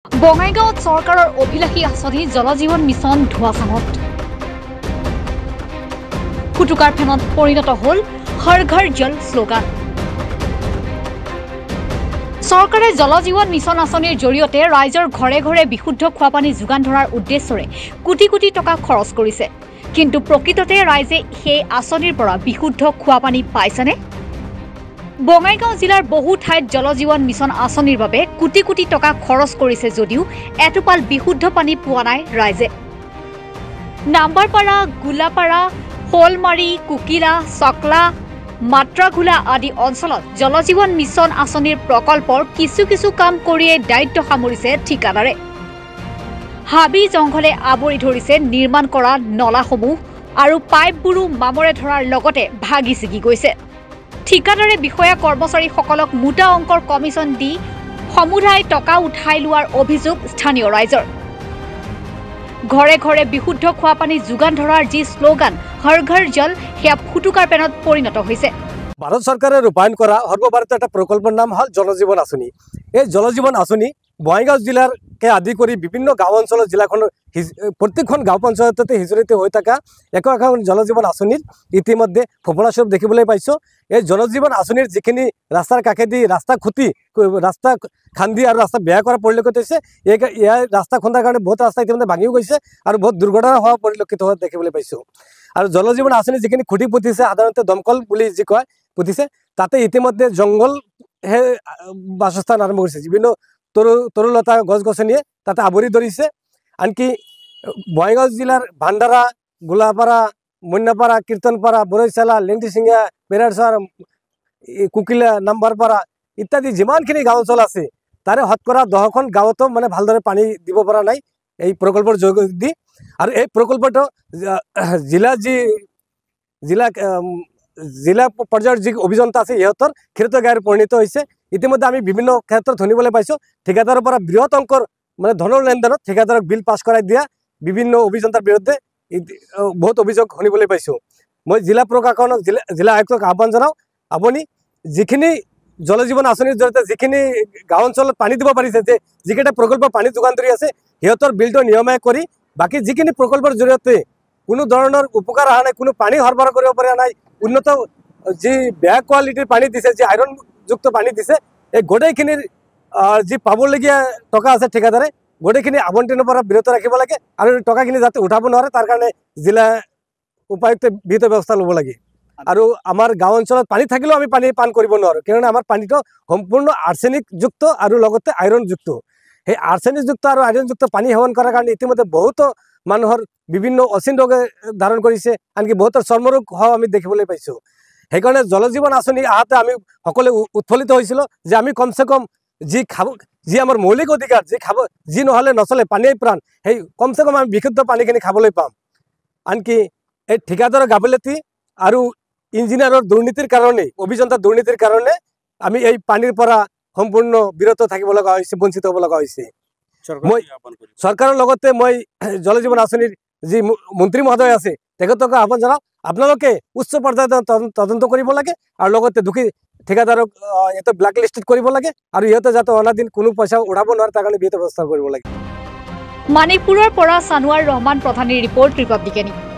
বঙাইগাঁৱত চৰকাৰৰ অভিলাষী আঁচনি জলজীৱন মিছন ধোঁৱাচাঙত ফুটুকাৰ ফেনত পৰিণত হ'ল হৰ ঘৰ জল শ্লোগান। চৰকাৰে জলজীৱন মিছন আঁচনিৰ জৰিয়তে ৰাইজৰ ঘৰে ঘৰে বিশুদ্ধ খোৱাপানী যোগান ধৰাৰ উদ্দেশ্যৰে কোটি কোটি টকা খৰচ কৰিছে। কিন্তু প্ৰকৃততে ৰাইজে সেই আঁচনিৰ পৰা বিশুদ্ধ খোৱাপানী পাইছেনে? বঙাইগাঁও জিলাৰ বহু ঠাইত জলজীৱন মিছন আঁচনিৰ বাবে কোটি কোটি টকা খৰচ কৰিছে যদিও এটোপাল বিশুদ্ধ পানী পোৱা নাই ৰাইজে। নাম্বাৰপাৰা, গোলাপাৰা, শোলমাৰী, কুকিলা, চকলা, মাত্ৰাঘোলা আদি অঞ্চলত জলজীৱন মিছন আঁচনিৰ প্ৰকল্পৰ কিছু কিছু কাম কৰিয়ে দায়িত্ব সামৰিছে ঠিকাদাৰে। হাবি জংঘলে আৱৰি ধৰিছে নিৰ্মাণ কৰা নলাসমূহ আৰু পাইপবোৰো মামৰে ধৰাৰ লগতে ভাগি ছিগি গৈছে। ঠিকাদাৰে বিষয়া কৰ্মচাৰীসকলক মোটা অংকৰ কমিছন দি সমুদায় টকা উঠাই লোৱাৰ অভিযোগ স্থানীয় ৰাইজৰ। ঘৰে ঘৰে বিশুদ্ধ খোৱাপানী যোগান ধৰাৰ যি শ্লোগান হৰ ঘৰ জল সেয়া ফুটুকাৰ পেনত পৰিণত হৈছে। ভাৰত চৰকাৰে ৰূপায়ণ কৰা সৰ্বভাৰতীয় এটা প্ৰকল্পৰ নাম হ'ল জলজীৱন আঁচনি। এই জলজীৱন আঁচনি বঙাইগাঁও জিলাকে আদি কৰি বিভিন্ন গাঁও অঞ্চলত জিলাখনৰ প্ৰত্যেকখন গাঁও পঞ্চায়ততে সিঁচৰিত হৈ থকা এখন জলজীৱন আঁচনিৰ ইতিমধ্যে ফপলাস্বৰূপ দেখিবলৈ পাইছোঁ। এই জলজীৱন আঁচনিৰ যিখিনি ৰাস্তাৰ কাষেদি ৰাস্তা খুটি ৰাস্তা খান্দি আৰু ৰাস্তা বেয়া কৰা পৰিলক্ষিত হৈছে। ইয়াৰ ৰাস্তা খন্দাৰ কাৰণে বহুত ৰাস্তা ইতিমধ্যে ভাঙিও গৈছে আৰু বহুত দুৰ্ঘটনা হোৱা পৰিলক্ষিত হোৱা দেখিবলৈ পাইছোঁ। আৰু জলজীৱন আঁচনি যিখিনি খুঁটি পুতিছে সাধাৰণতে দমকল বুলি যি কয় পুতিছে, তাতে ইতিমধ্যে জংঘলহে বাসস্থান আৰম্ভ কৰিছে। বিভিন্ন তৰুলতা গছ গছনিয়ে তাতে আৱৰি ধৰিছে। আনকি বঙাইগাঁও জিলাৰ ভাণ্ডাৰা, গোলাপাৰা, মন্যাপাৰা, কীৰ্তনপাৰা, বৰৈচালা, লেংটিচিঙা, বেৰাৰচাৰ, কুকিলা, নাম্বাৰপাৰা ইত্যাদি যিমানখিনি গাঁও অঞ্চল আছে তাৰে শতকৰা 10খন গাঁৱতো মানে ভালদৰে পানী দিব পৰা নাই এই প্ৰকল্পৰ যোগেদি। আৰু এই প্ৰকল্পটো জিলা পৰ্যায়ৰ যি অভিযন্তা আছে সিহঁতৰ ক্ষীৰোদগাৰে পৰিণত হৈছে। ইতিমধ্যে আমি বিভিন্ন ক্ষেত্ৰত শুনিবলৈ পাইছোঁ ঠিকাদাৰৰ পৰা বৃহৎ অংকৰ মানে ধনৰ লেনদেনত ঠিকাদাৰক বিল পাছ কৰাই দিয়া বিভিন্ন অভিযন্তাৰ বিৰুদ্ধে বহুত অভিযোগ শুনিবলৈ পাইছোঁ। মই জিলা প্ৰশাসনক জিলা আয়ুক্তক আহ্বান জনাওঁ, আপুনি যিখিনি জলজীৱন আঁচনিৰ জৰিয়তে যিখিনি গাঁও অঞ্চলত পানী দিব পাৰিছে, যে যিকেইটা প্ৰকল্প পানী যোগান ধৰি আছে সিহঁতৰ বিলটো নিয়মীয়া কৰি বাকী যিখিনি প্ৰকল্পৰ জৰিয়তে কোনো ধৰণৰ উপকাৰ অহা নাই, কোনো পানী সৰবৰাহ কৰিব পৰা নাই, উন্নত যি বেয়া কোৱালিটিৰ পানী দিছে, যি আইৰণযুক্ত পানী দিছে, এই গোটেইখিনিৰ যি পাবলগীয়া টকা আছে ঠিকাদাৰে গোটেইখিনি আবণ্টনৰ পৰা বিৰত ৰাখিব লাগে আৰু টকাখিনি যাতে উঠাব নোৱাৰে তাৰ কাৰণে জিলা উপায়ুক্তে বিহিত ব্যৱস্থা ল'ব লাগে। আৰু আমাৰ গাঁও অঞ্চলত পানী থাকিলেও আমি পানী পান কৰিব নোৱাৰোঁ, কিয়নো আমাৰ পানীটো সম্পূৰ্ণ আৰ্ছেনিকযুক্ত আৰু লগতে আইৰণযুক্ত। সেই আৰ্ছেনিকযুক্ত আৰু আইৰণযুক্ত পানী সেৱন কৰাৰ কাৰণে ইতিমধ্যে বহুতো মানুহৰ বিভিন্ন অচিন ৰোগে ধাৰণ কৰিছে, আনকি বহুতৰ চৰ্মৰোগ হোৱাও আমি দেখিবলৈ পাইছোঁ। সেইকাৰণে জলজীৱন আঁচনি আহোঁতে আমি সকলোৱে উৎফুল্লিত হৈছিলোঁ যে আমি কমচে কম যি আমাৰ মৌলিক অধিকাৰ, যি নহ'লে নচলে, পানীয়ে প্ৰাণ, সেই কমচে কম আমি বিশুদ্ধ পানীখিনি খাবলৈ পাম। আনকি এই ঠিকাদাৰৰ গাফিলতি আৰু ইঞ্জিনিয়াৰৰ দুৰ্নীতিৰ কাৰণে, অভিযন্তাৰ দুৰ্নীতিৰ কাৰণে আমি এই পানীৰ পৰা সম্পূৰ্ণ বিৰত থাকিব লগা হৈছে, বঞ্চিত হ'ব লগা হৈছে। মই চৰকাৰৰ লগতে মই জলজীৱন আঁচনিৰ যি মন্ত্ৰী মহোদয় আছে তেখেতক আহ্বান জনাওঁ, আপোনালোকে উচ্চ পৰ্যায়ত তদন্ত কৰিব লাগে আৰু লগতে দুখী ঠিকাদাৰক ইহঁতে ব্লেক লিষ্টেড কৰিব লাগে আৰু ইহঁতে যাতে অনাদিন কোনো পইচা উঠাব নোৱাৰে তাৰ কাৰণে বিহিত ব্যৱস্থা কৰিব লাগে। মানিকপুৰৰ পৰা ছানোৱাৰ ৰহমান প্ৰধানীৰ ৰিপৰ্ট, ৰিপাব্লিক নিউজ।